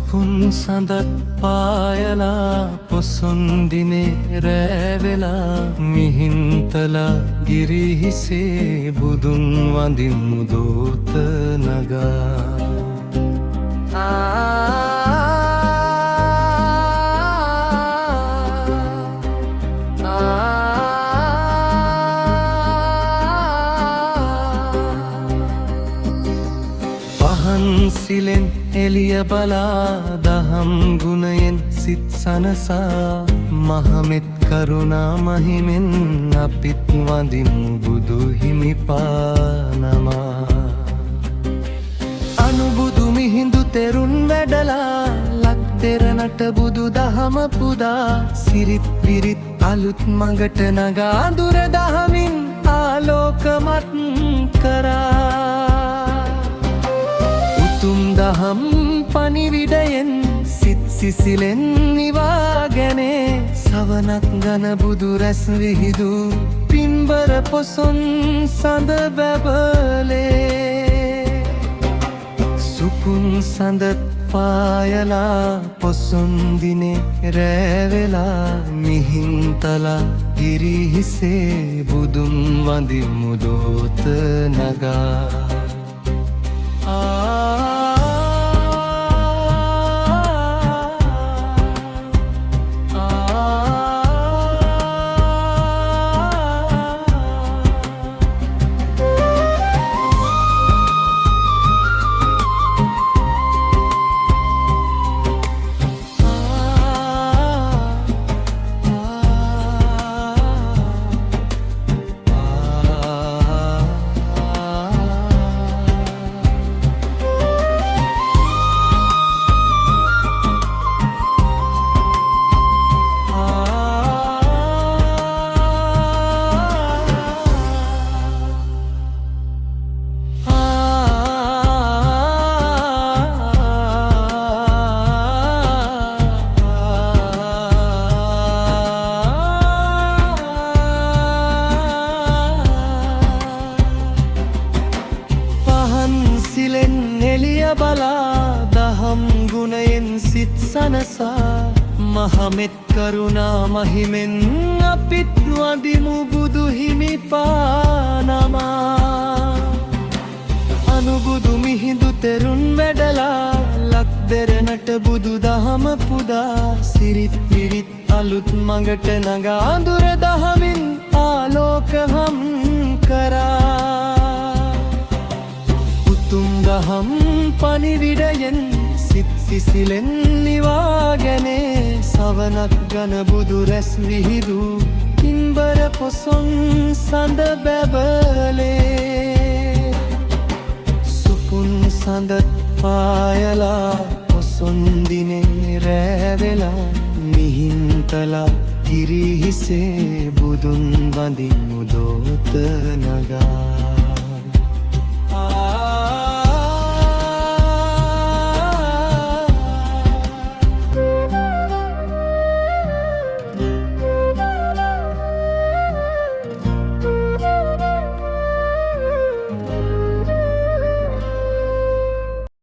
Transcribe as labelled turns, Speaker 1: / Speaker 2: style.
Speaker 1: සුකුන් සඳත් පායලා පොසොන් දිනේ රැවෙලා මිහින්තලා ගිරිහිසේ බුදුන් වඳිමු දෝත නගා. පහන්සිලෙන් එළිය බලා දහම් ගුණයෙන් සිත් සනසා මහමෙත් කරුණා මහිමෙන් අපිත් වඳිමු බුදු හිමිපානමා. අනුබුදු මිහිඳු තෙරුන් වැඩලා ලක් දෙරණට බුදු දහම පුදා සිරිත් විරිත් අලුත් මඟට නගා දුර දහමින් ආලෝකමත් කරා. උතුම් දහම් පණිවිඩයෙන් සිත් සිසිලෙන් නිවාගැනේ සවනක් ගන බුදු රැස් විහිදු පින්බර පොසොන් සඳ බැබලේ. සුකුන් සඳත් පායලා පොසොන් දිනේ රැවෙලා මිහින්තලා ගිරිහිසේ බුදුන් වඳිමු දෝත නගා. සිලෙන් එළිය බලා දහම් ගුණයෙන් සිත් සනසා මහමෙත් කරුණා මහිමෙන් අපිත් වඳිමු බුදු හිමිපානමා. අනුබුදු මිහිඳු තෙරුන් වැඩලා ලක් දෙරණට බුදු දහම පුදා සිරිත් විරිත් අලුත් මඟට නගා දුර දහමින් ආලෝකහම් කරා. උතුම් දහම් පණිවිඩයෙන් සිත් සිසිලෙන් නිවාගැනේ සවනක් ගන බුදු රැස් විහිදු පින්බර පොසොන් සඳ බැබලේ. සුකුන් සඳත් පායලා පොසොන් දිනේ රැවෙලා මිහින්තලා ගිරිහිසේ බුදුන් වඳිමු දෝත නගා.